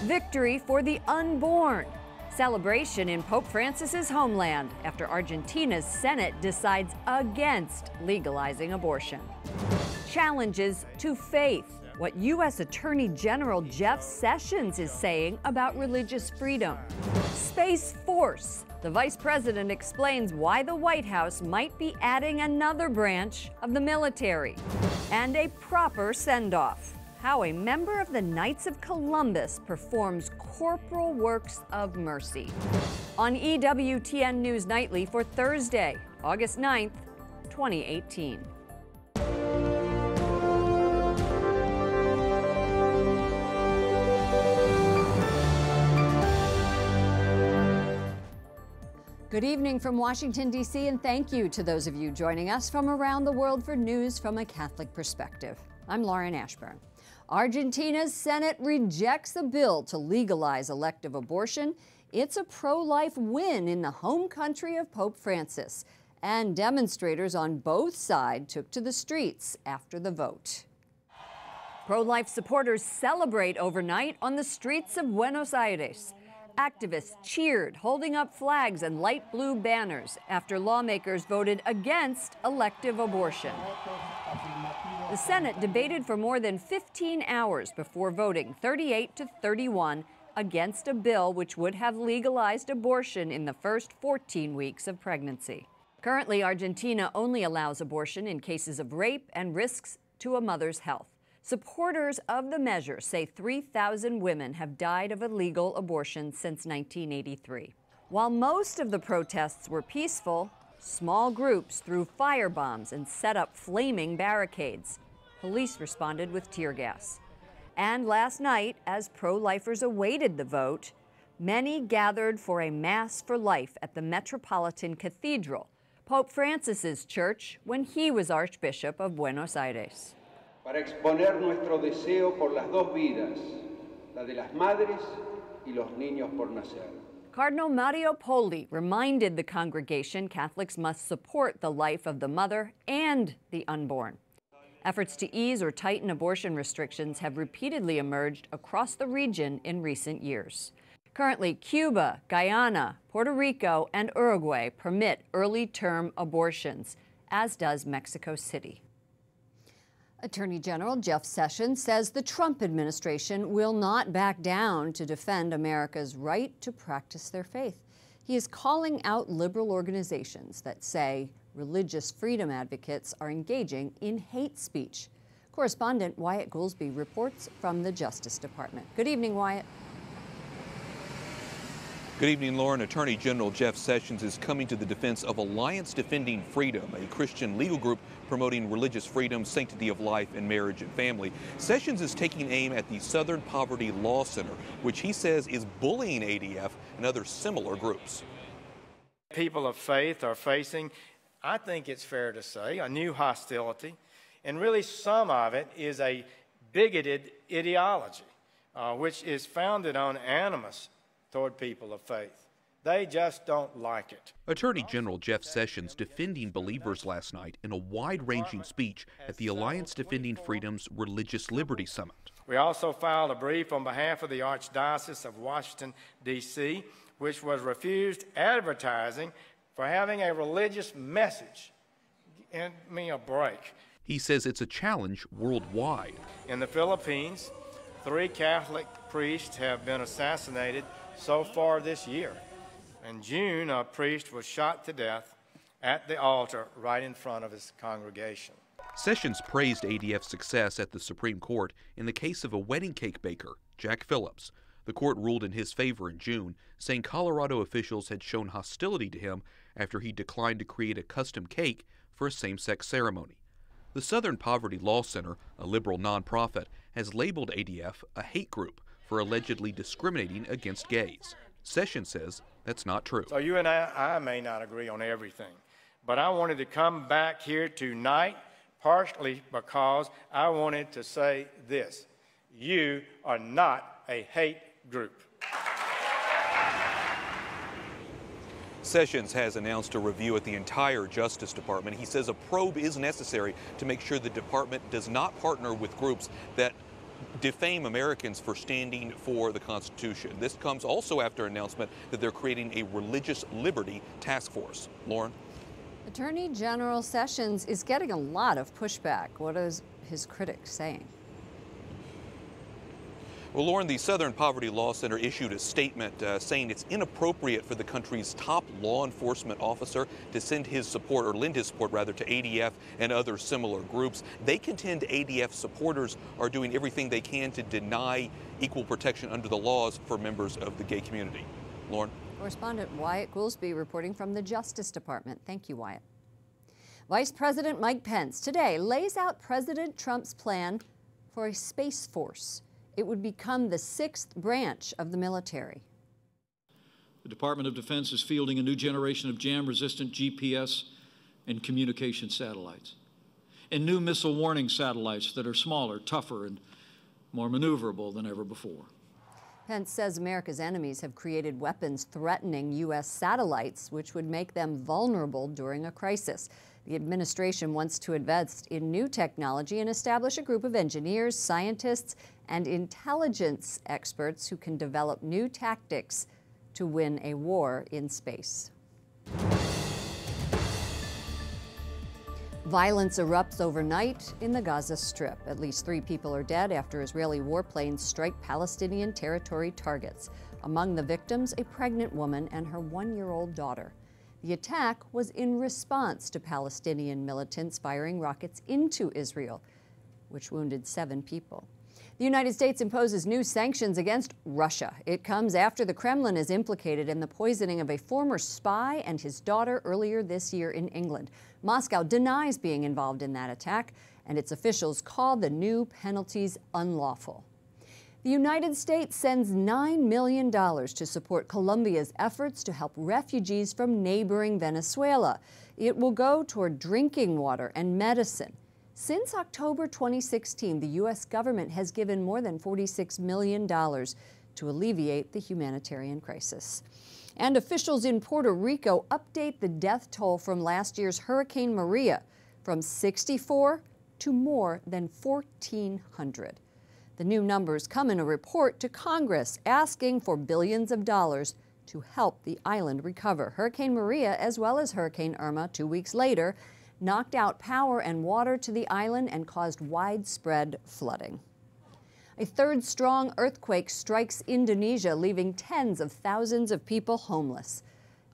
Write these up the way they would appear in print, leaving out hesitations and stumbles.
Victory for the unborn. Celebration in Pope Francis's homeland after Argentina's Senate decides against legalizing abortion. Challenges to faith. What U.S. Attorney General Jeff Sessions is saying about religious freedom. Space Force. The vice president explains why the White House might be adding another branch of the military. And a proper send-off. How a member of the Knights of Columbus performs corporal works of mercy. On EWTN News Nightly for Thursday, August 9th, 2018. Good evening from Washington, D.C., and thank you to those of you joining us from around the world for news from a Catholic perspective. I'm Lauren Ashburn. Argentina's Senate rejects a bill to legalize elective abortion. It's a pro-life win in the home country of Pope Francis. And demonstrators on both sides took to the streets after the vote. Pro-life supporters celebrate overnight on the streets of Buenos Aires. Activists cheered, holding up flags and light blue banners after lawmakers voted against elective abortion. The Senate debated for more than 15 hours before voting 38-31 against a bill which would have legalized abortion in the first 14 weeks of pregnancy. Currently, Argentina only allows abortion in cases of rape and risks to a mother's health. Supporters of the measure say 3,000 women have died of illegal abortion since 1983. While most of the protests were peaceful, small groups threw firebombs and set up flaming barricades. Police responded with tear gas. And last night, as pro-lifers awaited the vote, many gathered for a Mass for Life at the Metropolitan Cathedral, Pope Francis's church when he was Archbishop of Buenos Aires. Para exponer nuestro deseo por las dos vidas, la de las madres y los niños por nacer. Cardinal Mario Poli reminded the congregation Catholics must support the life of the mother and the unborn. Efforts to ease or tighten abortion restrictions have repeatedly emerged across the region in recent years. Currently, Cuba, Guyana, Puerto Rico, and Uruguay permit early-term abortions, as does Mexico City. Attorney General Jeff Sessions says the Trump administration will not back down to defend America's right to practice their faith. He is calling out liberal organizations that say religious freedom advocates are engaging in hate speech. Correspondent Wyatt Goolsbee reports from the Justice Department. Good evening, Wyatt. Good evening, Lauren. Attorney General Jeff Sessions is coming to the defense of Alliance Defending Freedom, a Christian legal group promoting religious freedom, sanctity of life, and marriage and family. Sessions is taking aim at the Southern Poverty Law Center, which he says is bullying ADF and other similar groups. People of faith are facing, I think it's fair to say, a new hostility, and really some of it is a bigoted ideology, which is founded on animus toward people of faith. They just don't like it. Attorney General Jeff Sessions defending believers last night in a wide-ranging speech at the Alliance Defending Freedom's Religious Liberty Summit. We also filed a brief on behalf of the Archdiocese of Washington, D.C., which was refused advertising for having a religious message. Give me a break. He says it's a challenge worldwide. In the Philippines, 3 Catholic priests have been assassinated so far this year. In June, a priest was shot to death at the altar right in front of his congregation. Sessions praised ADF's success at the Supreme Court in the case of a wedding cake baker, Jack Phillips. The court ruled in his favor in June, saying Colorado officials had shown hostility to him after he declined to create a custom cake for a same-sex ceremony. The Southern Poverty Law Center, a liberal nonprofit, has labeled ADF a hate group for allegedly discriminating against gays. Sessions says that's not true. So you and I may not agree on everything, but I wanted to come back here tonight partially because I wanted to say this: you are not a hate group. Sessions has announced a review at the entire Justice Department. He says a probe is necessary to make sure the department does not partner with groups that defame Americans for standing for the Constitution. This comes also after an announcement that they're creating a religious liberty task force. Lauren? Attorney General Sessions is getting a lot of pushback. What is his critics saying? Well, Lauren, the Southern Poverty Law Center issued a statement saying it's inappropriate for the country's top law enforcement officer to send his support, or lend his support rather, to ADF and other similar groups. They contend ADF supporters are doing everything they can to deny equal protection under the laws for members of the gay community. Lauren? Correspondent Wyatt Goolsby reporting from the Justice Department. Thank you, Wyatt. Vice President Mike Pence today lays out President Trump's plan for a Space Force. It would become the 6th branch of the military. The Department of Defense is fielding a new generation of jam-resistant GPS and communication satellites, and new missile warning satellites that are smaller, tougher, and more maneuverable than ever before. Pence says America's enemies have created weapons threatening U.S. satellites, which would make them vulnerable during a crisis. The administration wants to invest in new technology and establish a group of engineers, scientists, and intelligence experts who can develop new tactics to win a war in space. Violence erupts overnight in the Gaza Strip. At least 3 people are dead after Israeli warplanes strike Palestinian territory targets. Among the victims, a pregnant woman and her 1-year-old daughter. The attack was in response to Palestinian militants firing rockets into Israel, which wounded 7 people. The United States imposes new sanctions against Russia. It comes after the Kremlin is implicated in the poisoning of a former spy and his daughter earlier this year in England. Moscow denies being involved in that attack, and its officials call the new penalties unlawful. The United States sends $9 million to support Colombia's efforts to help refugees from neighboring Venezuela. It will go toward drinking water and medicine. Since October 2016, the U.S. government has given more than $46 million to alleviate the humanitarian crisis. And officials in Puerto Rico update the death toll from last year's Hurricane Maria from 64 to more than 1,400. The new numbers come in a report to Congress asking for billions of dollars to help the island recover. Hurricane Maria, as well as Hurricane Irma 2 weeks later, knocked out power and water to the island and caused widespread flooding. A 3rd strong earthquake strikes Indonesia, leaving tens of thousands of people homeless,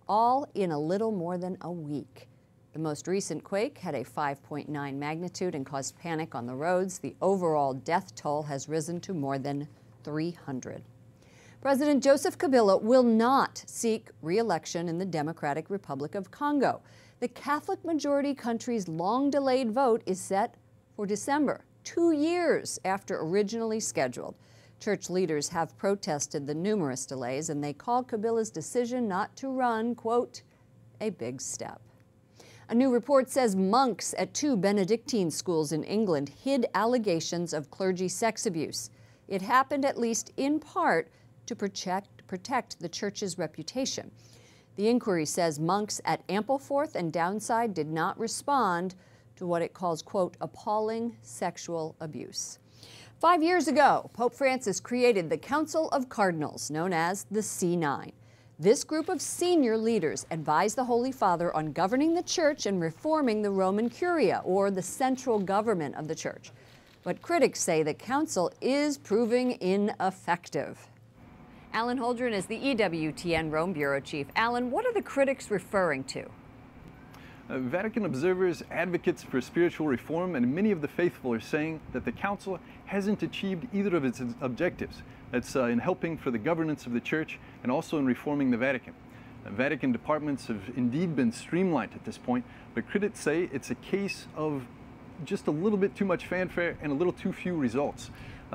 all in a little more than a week. The most recent quake had a 5.9 magnitude and caused panic on the roads. The overall death toll has risen to more than 300. President Joseph Kabila will not seek re-election in the Democratic Republic of Congo. The Catholic-majority country's long-delayed vote is set for December, 2 years after originally scheduled. Church leaders have protested the numerous delays, and they call Kabila's decision not to run, quote, a big step. A new report says monks at 2 Benedictine schools in England hid allegations of clergy sex abuse. It happened at least in part to protect the church's reputation. The inquiry says monks at Ampleforth and Downside did not respond to what it calls, quote, appalling sexual abuse. 5 years ago, Pope Francis created the Council of Cardinals, known as the C9. This group of senior leaders advised the Holy Father on governing the church and reforming the Roman Curia, or the central government of the church. But critics say the council is proving ineffective. Alan Holdren is the EWTN Rome Bureau Chief. Alan, what are the critics referring to? Vatican observers, advocates for spiritual reform, and many of the faithful are saying that the Council hasn't achieved either of its objectives. That's in helping for the governance of the Church and also in reforming the Vatican. Vatican departments have indeed been streamlined at this point, but critics say it's a case of just a little bit too much fanfare and a little too few results.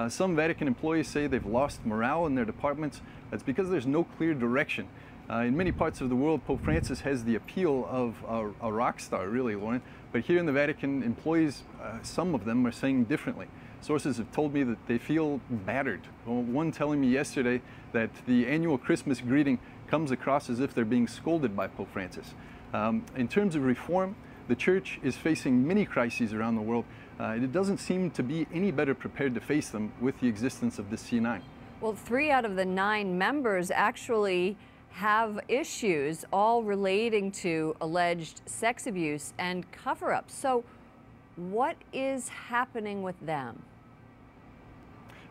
Some Vatican employees say they've lost morale in their departments. That's because there's no clear direction. In many parts of the world, Pope Francis has the appeal of a rock star, really, Lauren. But here in the Vatican, employees, some of them are saying differently. Sources have told me that they feel battered. One telling me yesterday that the annual Christmas greeting comes across as if they're being scolded by Pope Francis. In terms of reform, the Church is facing many crises around the world, it doesn't seem to be any better prepared to face them with the existence of this C9. Well, 3 out of the 9 members actually have issues, all relating to alleged sex abuse and cover-ups. So what is happening with them?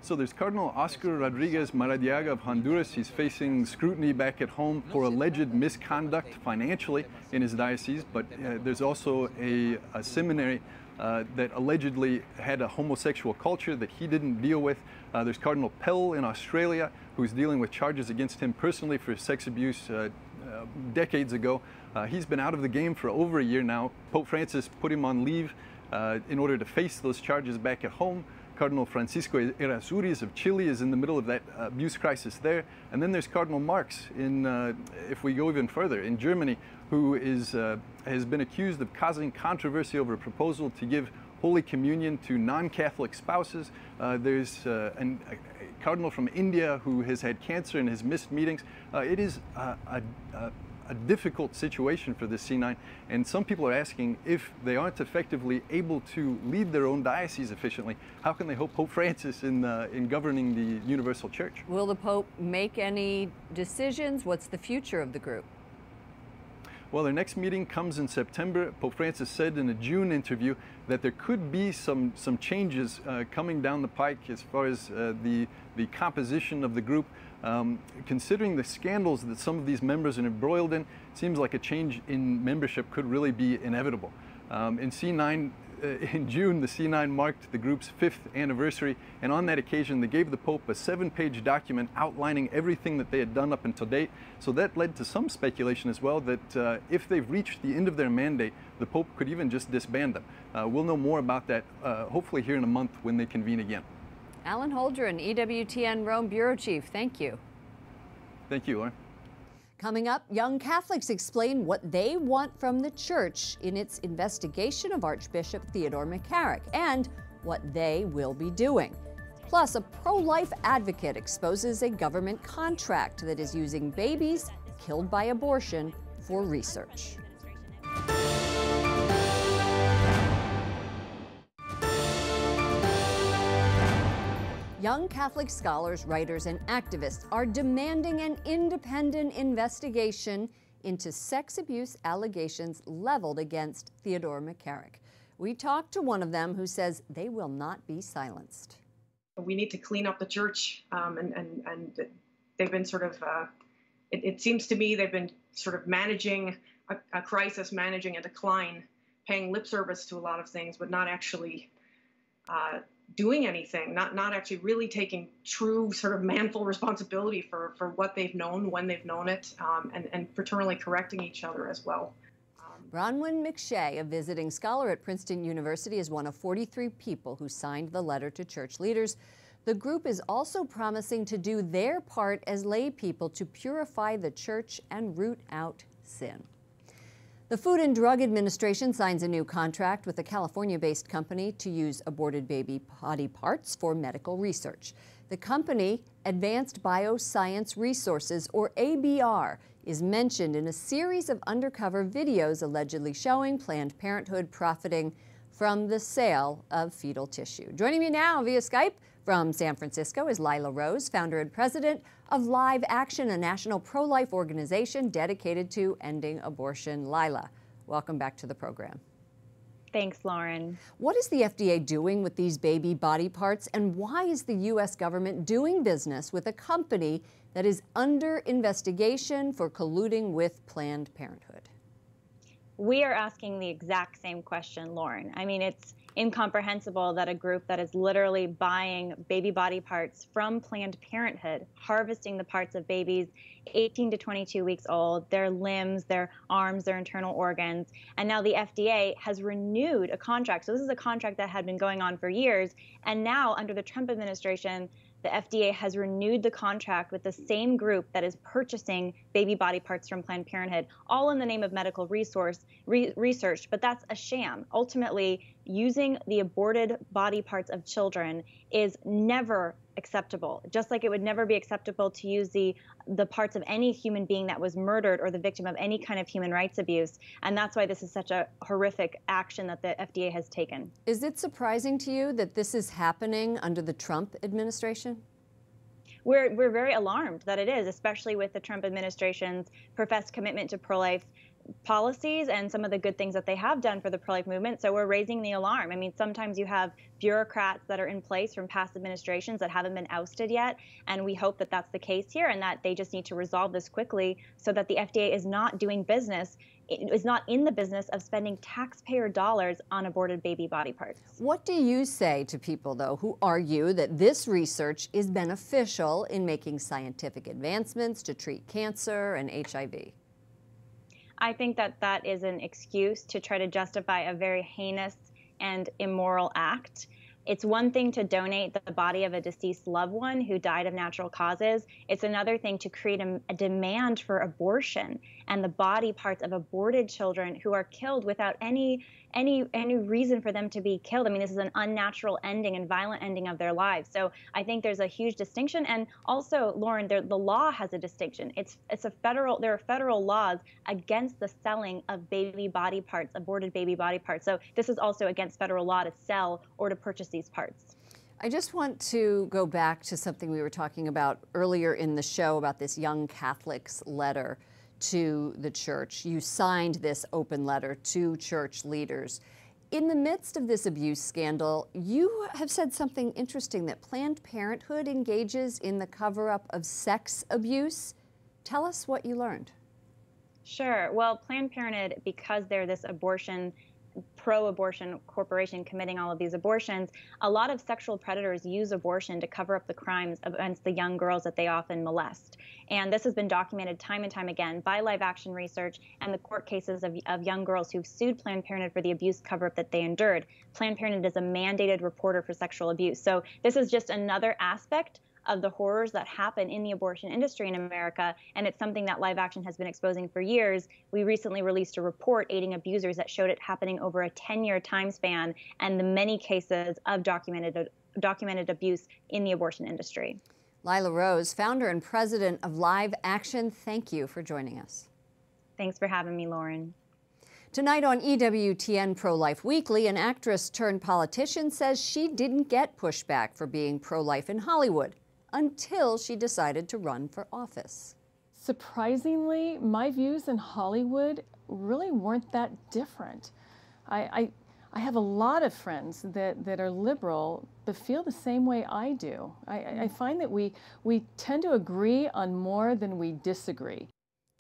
So there's Cardinal Oscar Rodriguez Maradiaga of Honduras. He's facing scrutiny back at home for alleged misconduct financially in his diocese, but there's also a seminary that allegedly had a homosexual culture that he didn't deal with. There's Cardinal Pell in Australia, who's dealing with charges against him personally for sex abuse decades ago. He's been out of the game for over a year now. Pope Francis put him on leave in order to face those charges back at home. Cardinal Francisco Errázuriz of Chile is in the middle of that abuse crisis there. And then there's Cardinal Marx in, if we go even further, in Germany, who has been accused of causing controversy over a proposal to give Holy Communion to non-Catholic spouses. There's a cardinal from India who has had cancer and has missed meetings. It is a difficult situation for the C9, and some people are asking, if they aren't effectively able to lead their own diocese efficiently, how can they hope Pope Francis in governing the universal church? Will the Pope make any decisions? What's the future of the group? Well, their next meeting comes in September. Pope Francis said in a June interview that there could be some changes coming down the pike as far as the composition of the group. Considering the scandals that some of these members are embroiled in, it seems like a change in membership could really be inevitable. In June, the C9 marked the group's 5th anniversary, and on that occasion, they gave the Pope a 7-page document outlining everything that they had done up until date. So that led to some speculation as well that if they've reached the end of their mandate, the Pope could even just disband them. We'll know more about that hopefully here in a month when they convene again. Alan Holdren, EWTN Rome Bureau Chief, thank you. Thank you, Lauren. Coming up, young Catholics explain what they want from the Church in its investigation of Archbishop Theodore McCarrick and what they will be doing. Plus, a pro-life advocate exposes a government contract that is using babies killed by abortion for research. Young Catholic scholars, writers, and activists are demanding an independent investigation into sex abuse allegations leveled against Theodore McCarrick. We talked to one of them who says they will not be silenced. We need to clean up the church, and they've been sort of, it seems to me they've been sort of managing a crisis, managing a decline, paying lip service to a lot of things, but not actually doing anything, not actually really taking true sort of manful responsibility for what they've known, when they've known it, and fraternally correcting each other as well. Bronwyn McShay, a visiting scholar at Princeton University, is one of 43 people who signed the letter to church leaders. The group is also promising to do their part as lay people to purify the church and root out sin. The Food and Drug Administration signs a new contract with a California-based company to use aborted baby body parts for medical research. The company, Advanced Bioscience Resources, or ABR, is mentioned in a series of undercover videos allegedly showing Planned Parenthood profiting from the sale of fetal tissue. Joining me now via Skype from San Francisco is Lila Rose, founder and president of Live Action, a national pro-life organization dedicated to ending abortion. Lila, welcome back to the program. Thanks, Lauren. What is the FDA doing with these baby body parts, and why is the U.S. government doing business with a company that is under investigation for colluding with Planned Parenthood? We are asking the exact same question, Lauren. I mean, it's incomprehensible that a group that is literally buying baby body parts from Planned Parenthood, harvesting the parts of babies 18 to 22 weeks old, their limbs, their arms, their internal organs, and now the FDA has renewed a contract. So this is a contract that had been going on for years, and now under the Trump administration, the FDA has renewed the contract with the same group that is purchasing baby body parts from Planned Parenthood, all in the name of medical research, but that's a sham. Ultimately, using the aborted body parts of children is never acceptable, just like it would never be acceptable to use the parts of any human being that was murdered or the victim of any kind of human rights abuse. And that's why this is such a horrific action that the FDA has taken. Is it surprising to you that this is happening under the Trump administration? We're very alarmed that it is, especially with the Trump administration's professed commitment to pro-life policies and some of the good things that they have done for the pro-life movement. So we're raising the alarm. I mean, sometimes you have bureaucrats that are in place from past administrations that haven't been ousted yet, and we hope that that's the case here and that they just need to resolve this quickly so that the FDA is not doing business, is not in the business of spending taxpayer dollars on aborted baby body parts. What do you say to people, though, who argue that this research is beneficial in making scientific advancements to treat cancer and HIV? I think that that is an excuse to try to justify a very heinous and immoral act. It's one thing to donate the body of a deceased loved one who died of natural causes. It's another thing to create a demand for abortion and the body parts of aborted children who are killed without any reason for them to be killed. I mean, this is an unnatural ending and violent ending of their lives. So I think there's a huge distinction. And also, Lauren, the law has a distinction. There are federal laws against the selling of baby body parts, aborted baby body parts. So this is also against federal law to sell or to purchase these parts. I just want to go back to something we were talking about earlier in the show about this young Catholic's letter to the church. You signed this open letter to church leaders. In the midst of this abuse scandal, you have said something interesting, that Planned Parenthood engages in the cover-up of sex abuse. Tell us what you learned. Sure. Well, Planned Parenthood, because they're this pro-abortion corporation committing all of these abortions, a lot of sexual predators use abortion to cover up the crimes against the young girls that they often molest. And this has been documented time and time again by live action research and the court cases of young girls who've sued Planned Parenthood for the abuse cover-up that they endured. Planned Parenthood is a mandated reporter for sexual abuse. So this is just another aspect of the horrors that happen in the abortion industry in America, and it's something that Live Action has been exposing for years. We recently released a report, Aiding Abusers, that showed it happening over a 10-year time span and the many cases of documented abuse in the abortion industry. Lila Rose, founder and president of Live Action, thank you for joining us. Thanks for having me, Lauren. Tonight on EWTN Pro-Life Weekly, an actress turned politician says she didn't get pushback for being pro-life in Hollywood until she decided to run for office. Surprisingly, my views in Hollywood really weren't that different. I have a lot of friends that are liberal but feel the same way I do. I find that we tend to agree on more than we disagree.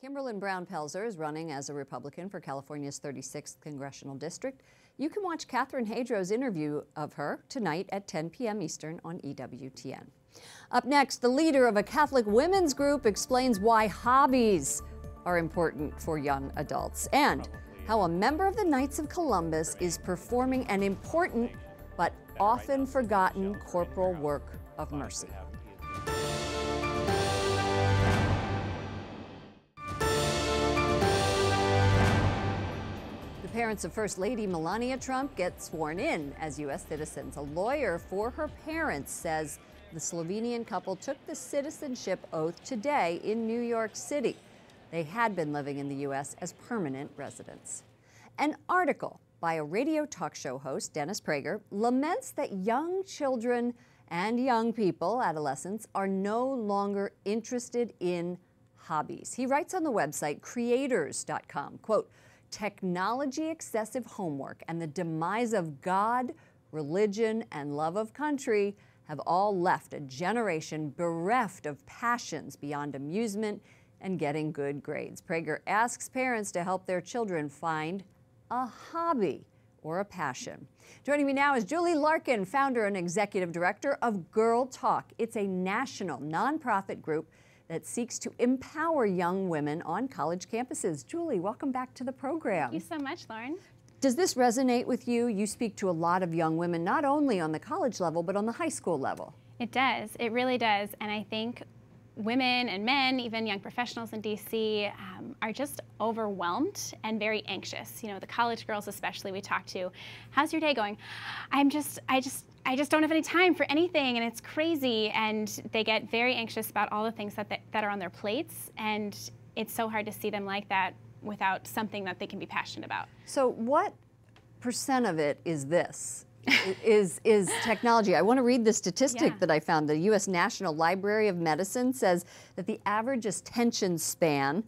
Kimberlin Brown-Pelzer is running as a Republican for California's 36th Congressional District. You can watch Catherine Hadrow's interview of her tonight at 10 p.m. Eastern on EWTN. Up next, the leader of a Catholic women's group explains why hobbies are important for young adults and how a member of the Knights of Columbus is performing an important but often forgotten corporal work of mercy. Parents of First Lady Melania Trump get sworn in as U.S. citizens. A lawyer for her parents says the Slovenian couple took the citizenship oath today in New York City. They had been living in the U.S. as permanent residents. An article by a radio talk show host, Dennis Prager, laments that young children and young people, adolescents, are no longer interested in hobbies. He writes on the website creators.com, quote, "Technology excessive homework and the demise of God, religion, and love of country have all left a generation bereft of passions beyond amusement and getting good grades." Prager asks parents to help their children find a hobby or a passion. Joining me now is Julie Larkin, founder and executive director of Girl Talk. It's a national nonprofit group that seeks to empower young women on college campuses. Julie, welcome back to the program. Thank you so much, Lauren. Does this resonate with you? You speak to a lot of young women, not only on the college level, but on the high school level. It does. It really does. And I think women and men, even young professionals in DC, are just overwhelmed and very anxious. You know, the college girls especially we talk to, how's your day going? I I just don't have any time for anything, and it's crazy, and they get very anxious about all the things that are on their plates, and it's so hard to see them like that without something that they can be passionate about. So what percent of it is this? is technology? I want to read the statistic that I found. The U.S. National Library of Medicine says that the average attention span,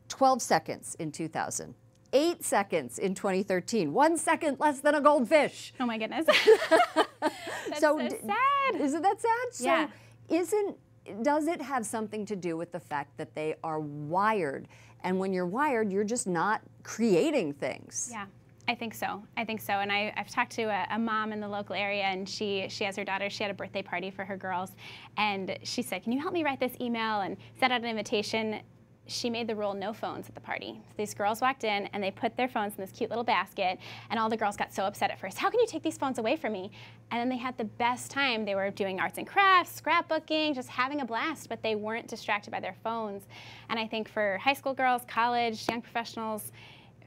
12 seconds in 2000. 8 seconds in 2013, 1 second less than a goldfish. Oh my goodness. That's so sad. Isn't that sad? Yeah. So does it have something to do with the fact that they are wired? And when you're wired, you're just not creating things. Yeah. I think so. And I've talked to a mom in the local area, and she has her daughter. She had a birthday party for her girls, and she said, "Can you help me write this email and send out an invitation?" She made the rule no phones at the party. So these girls walked in and they put their phones in this cute little basket, and all the girls got so upset at first. How can you take these phones away from me? And then they had the best time. They were doing arts and crafts, scrapbooking, just having a blast, but they weren't distracted by their phones. And I think for high school girls, college, young professionals,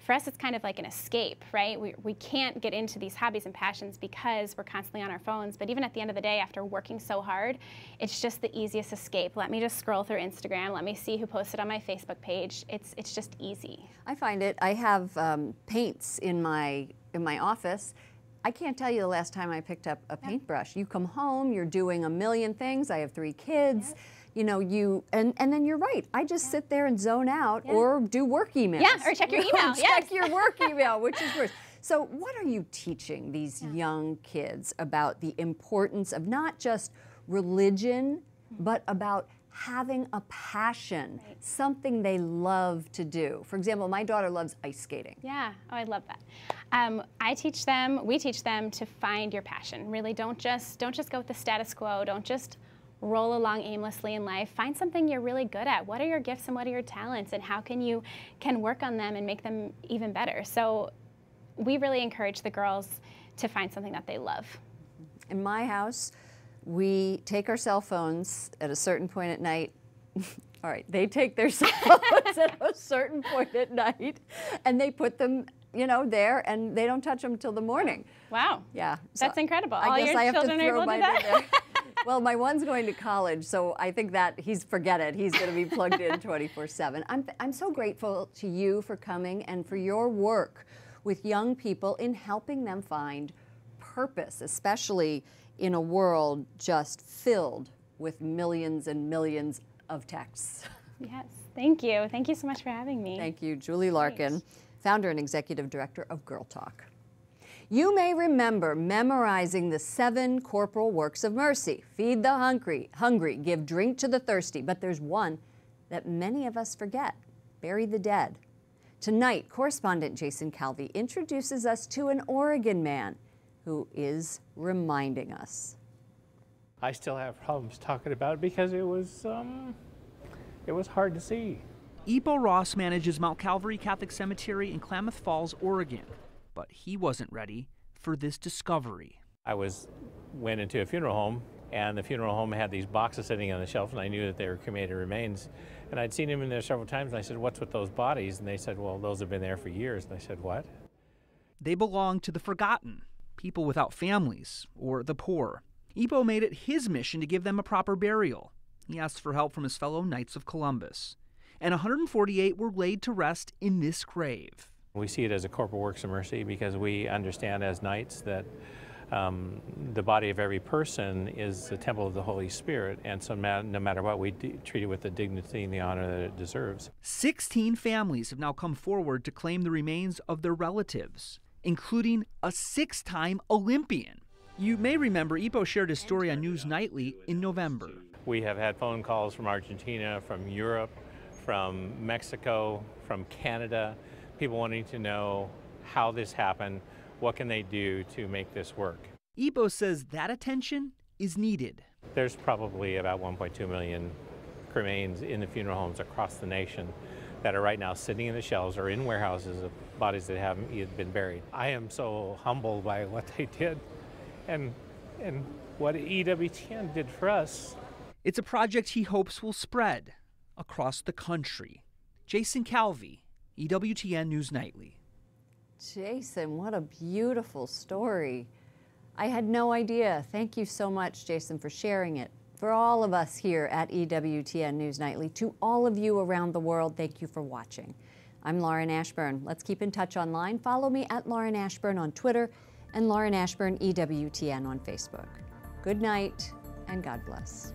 for us, it's kind of like an escape, right? We can't get into these hobbies and passions because we're constantly on our phones. But even at the end of the day, after working so hard, it's just the easiest escape. Let me just scroll through Instagram. Let me see who posted on my Facebook page. It's just easy. I find it. I have paints in my office. I can't tell you the last time I picked up a paintbrush. You come home, you're doing a million things. I have 3 kids. You know, and then you're right. I just sit there and zone out or do work emails. Yeah, or check your email. Check your work email, which is worse. So what are you teaching these young kids about the importance of not just religion, but about having a passion, something they love to do? For example, my daughter loves ice skating. Yeah, oh, I love that. We teach them to find your passion. Really, don't just go with the status quo. Don't just roll along aimlessly in life. Find something you're really good at. What are your gifts and what are your talents, and how can you work on them and make them even better? So we really encourage the girls to find something that they love. In my house, we take our cell phones at a certain point at night. All right, they take their cell phones at a certain point at night, and they put them, you know, there, and they don't touch them until the morning. Wow. Yeah. That's incredible. I All guess your I have to children are throw able to do mine that? in there. Well, my one's going to college, so I think that forget it. He's going to be plugged in 24/7. I'm so grateful to you for coming and for your work with young people in helping them find purpose, especially in a world just filled with millions and millions of texts. Yes, thank you. Thank you so much for having me. Thank you, Julie Larkin, founder and executive director of Girl Talk. You may remember memorizing the 7 corporal works of mercy. Feed the hungry, give drink to the thirsty. But there's one that many of us forget: bury the dead. Tonight, correspondent Jason Calvi introduces us to an Oregon man who is reminding us. I still have problems talking about it because it was hard to see. Ipo Ross manages Mount Calvary Catholic Cemetery in Klamath Falls, Oregon. But he wasn't ready for this discovery. I went into a funeral home, and the funeral home had these boxes sitting on the shelf, and I knew that they were cremated remains. And I'd seen him in there several times, and I said, "What's with those bodies?" And they said, "Well, those have been there for years." And I said, "What?" They belong to the forgotten, people without families, or the poor. Ipo made it his mission to give them a proper burial. He asked for help from his fellow Knights of Columbus. And 148 were laid to rest in this grave. We see it as a corporal works of mercy because we understand as Knights that the body of every person is the temple of the Holy Spirit, and so no matter what, we treat it with the dignity and the honor that it deserves. 16 families have now come forward to claim the remains of their relatives, including a 6-time Olympian. You may remember Ipo shared his story on News Nightly in November. We have had phone calls from Argentina, from Europe, from Mexico, from Canada, people wanting to know how this happened, what can they do to make this work. Ipo says that attention is needed. There's probably about 1.2 million remains in the funeral homes across the nation that are right now sitting in the shelves or in warehouses of bodies that haven't yet been buried. I am so humbled by what they did and what EWTN did for us. It's a project he hopes will spread across the country. Jason Calvi, EWTN News Nightly. Jason, what a beautiful story. I had no idea. Thank you so much, Jason, for sharing it. For all of us here at EWTN News Nightly, to all of you around the world, thank you for watching. I'm Lauren Ashburn. Let's keep in touch online. Follow me at Lauren Ashburn on Twitter and Lauren Ashburn EWTN on Facebook. Good night and God bless.